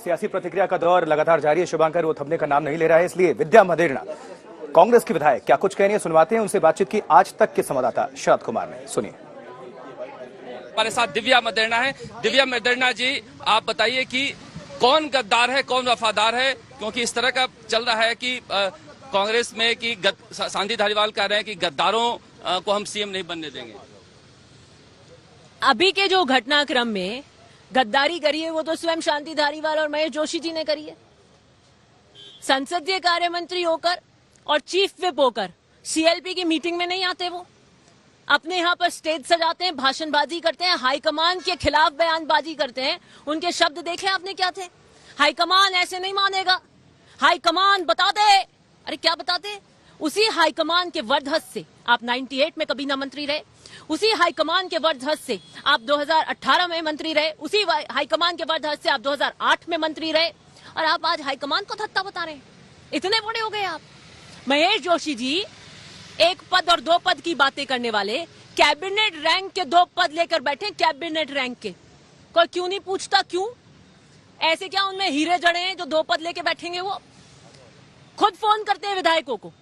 सियासी प्रतिक्रिया का दौर लगातार जारी है। शुभांकर वो थमने का नाम नहीं ले रहा है, इसलिए विद्या मदेरणा कांग्रेस की विधायक क्या कुछ कहनी है, सुनवाते हैं उनसे बातचीत की आज तक के संवाददाता शरद कुमार ने। सुनिए। हमारे साथ दिव्या मदेरणा है। दिव्या मदेरणा जी, आप बताइए कि कौन गद्दार है, कौन वफादार है, क्योंकि इस तरह का चल रहा है कि कांग्रेस में कि शांति धारीवाल कह रहे हैं कि गद्दारों को हम सीएम नहीं बनने देंगे। अभी के जो घटनाक्रम में गद्दारी करी है वो तो स्वयं शांति धारीवाल और महेश जोशी जी ने करी है। संसदीय कार्य मंत्री होकर और चीफ विप होकर सीएलपी की मीटिंग में नहीं आते, वो अपने यहाँ पर स्टेज सजाते हैं, भाषणबाजी करते हैं, हाईकमान के खिलाफ बयानबाजी करते हैं। उनके शब्द देखे आपने क्या थे? हाईकमान ऐसे नहीं मानेगा, हाईकमान बता दे। अरे क्या बताते? उसी हाईकमान के वरदहस्त से आप 98 में कबीना मंत्री रहे, उसी हाईकमान के वरदहस्त से आप 2018 में मंत्री रहे, उसी हाईकमान के वरदहस्त से आप 2008 में मंत्री रहे, और आप आज हाईकमान को धत्ता बता रहे हैं। इतने बड़े हो गए आप। महेश जोशी जी एक पद और दो पद की बातें करने वाले, कैबिनेट रैंक के 2 पद लेकर बैठे, कैबिनेट रैंक के। कोई क्यों नहीं पूछता क्यों? ऐसे क्या उनमें हीरे जड़े हैं जो 2 पद लेके बैठेंगे? वो खुद फोन करते हैं विधायकों को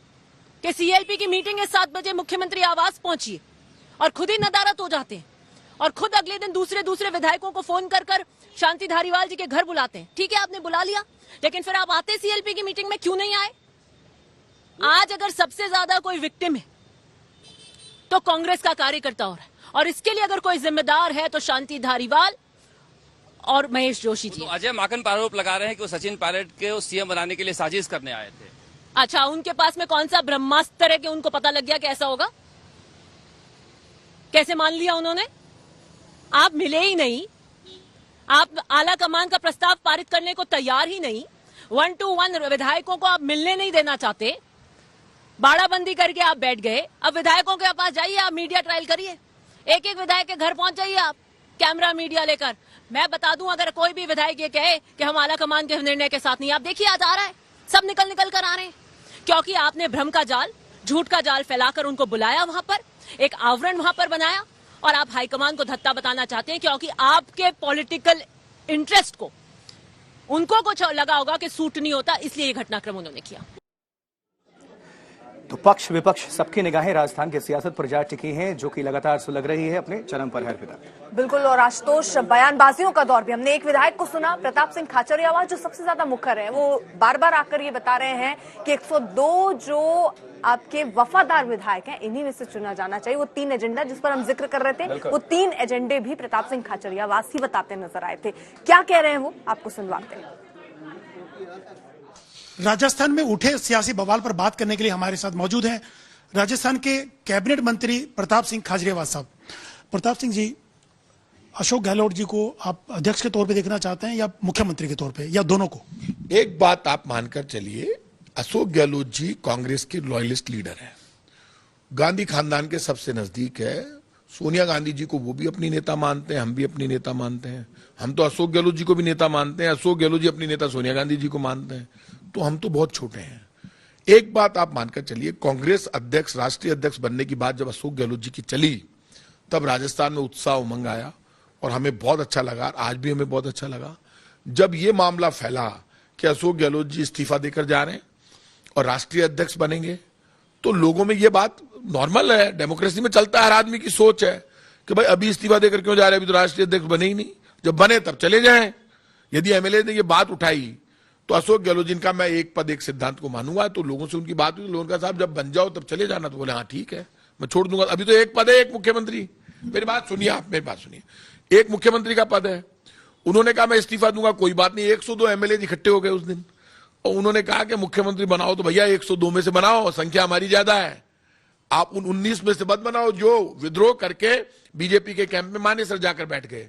कि सीएलपी की मीटिंग है 7 बजे, मुख्यमंत्री आवास पहुंचिए, और खुद ही नदारत हो जाते हैं और खुद अगले दिन दूसरे विधायकों को फोन कर शांति धारीवाल जी के घर बुलाते हैं। ठीक है, आपने बुला लिया, लेकिन फिर आप आते सीएलपी की मीटिंग में क्यों नहीं आए? आज अगर सबसे ज्यादा कोई विक्टिम है तो कांग्रेस का कार्यकर्ता हो रहा है, और इसके लिए अगर कोई जिम्मेदार है तो शांति धारीवाल और महेश जोशी जी। तो अजय माकन पर आरोप लगा रहे हैं कि वो सचिन पायलट के सीएम बनाने के लिए साजिश करने आए थे। अच्छा, उनके पास में कौन सा ब्रह्मास्त्र है कि उनको पता लग गया कि ऐसा होगा? कैसे मान लिया उन्होंने? आप मिले ही नहीं, आप आला कमान का प्रस्ताव पारित करने को तैयार ही नहीं, 1 to 1 विधायकों को आप मिलने नहीं देना चाहते, बाड़ाबंदी करके आप बैठ गए। अब विधायकोों के पास जाइए, आप मीडिया ट्रायल करिए, एक विधायक के घर पहुंच जाइए आप, कैमरा मीडिया लेकर। मैं बता दूं, अगर कोई भी विधायक ये कहे कि हम आला कमान के निर्णय के साथ नहीं, आप देखिए आज आ रहा है, सब निकल कर आ रहे हैं, क्योंकि आपने भ्रम का जाल, झूठ का जाल फैलाकर उनको बुलाया, वहां पर एक आवरण वहां पर बनाया, और आप हाईकमान को धत्ता बताना चाहते हैं क्योंकि आपके पॉलिटिकल इंटरेस्ट को उनको कुछ लगा होगा कि सूट नहीं होता, इसलिए ये घटनाक्रम उन्होंने किया। तो पक्ष विपक्ष सबकी निगाहें राजस्थान की सियासत पर जा टिकी हैं, जो कि लगातार सुलग रही है अपने चरम पर है। बिल्कुल, और आशुतोष, बयानबाजियों का दौर भी। हमने एक विधायक को सुना, प्रताप सिंह खाचरियावास, जो सबसे ज्यादा मुखर है, वो बार बार आकर ये बता रहे हैं कि 102 जो आपके वफादार विधायक हैं, इन्हीं में से चुना जाना चाहिए। वो 3 एजेंडा जिस पर हम जिक्र कर रहे थे, वो 3 एजेंडे भी प्रताप सिंह खाचरियावास ही बताते नजर आए थे। क्या कह रहे हैं वो, आपको सुनवाते हैं। राजस्थान में उठे सियासी बवाल पर बात करने के लिए हमारे साथ मौजूद हैं राजस्थान के कैबिनेट मंत्री प्रताप सिंह खाचरियावास साहब। प्रताप सिंह जी, अशोक गहलोत जी को आप अध्यक्ष के तौर पे देखना चाहते हैं या मुख्यमंत्री के तौर पे, या दोनों को? एक बात आप मानकर चलिए, अशोक गहलोत जी कांग्रेस के लॉयलिस्ट लीडर हैं, गांधी खानदान के सबसे नजदीक है। सोनिया गांधी जी को वो भी अपनी नेता मानते हैं, हम भी अपनी नेता मानते हैं। हम तो अशोक गहलोत जी को भी नेता मानते हैं, अशोक गहलोत जी अपनी नेता सोनिया गांधी जी को मानते हैं, तो हम तो बहुत छोटे हैं। एक बात आप मानकर चलिए, कांग्रेस अध्यक्ष, राष्ट्रीय अध्यक्ष बनने की बात जब अशोक गहलोत जी की चली, तब राजस्थान में उत्साह उमंग आया और हमें बहुत अच्छा लगा, आज भी हमें बहुत अच्छा लगा। जब ये मामला फैला कि अशोक गहलोत जी इस्तीफा देकर जा रहे हैं और राष्ट्रीय अध्यक्ष बनेंगे, तो लोगों में ये बात नॉर्मल है, डेमोक्रेसी में चलता है, हर आदमी की सोच है कि भाई अभी इस्तीफा देकर क्यों जा रहे हैं, अभी तो राष्ट्रीय अध्यक्ष बने ही नहीं, जब बने तब चले जाएं। यदि एमएलए ने ये बात उठाई तो अशोक गहलोत जिनका मैं एक पद एक सिद्धांत को मानूंगा, तो लोगों से उनकी बात हुई, लोगों का साहब जब बन जाओ तब चले जाना, तो बोले हाँ ठीक है, मैं छोड़ दूंगा, अभी तो एक पद है, एक मुख्यमंत्री। मेरी बात सुनिए, आप मेरी बात सुनिए, एक मुख्यमंत्री का पद है। उन्होंने कहा मैं इस्तीफा दूंगा, कोई बात नहीं, 102 एमएलए इकट्ठे हो गए उस दिन, और उन्होंने कहा कि मुख्यमंत्री बनाओ, तो भैया 102 में से बनाओ, संख्या हमारी ज्यादा है, आप उन 19 में से मत बनाओ जो विद्रोह करके बीजेपी के कैंप में मानेसर जाकर बैठ गए।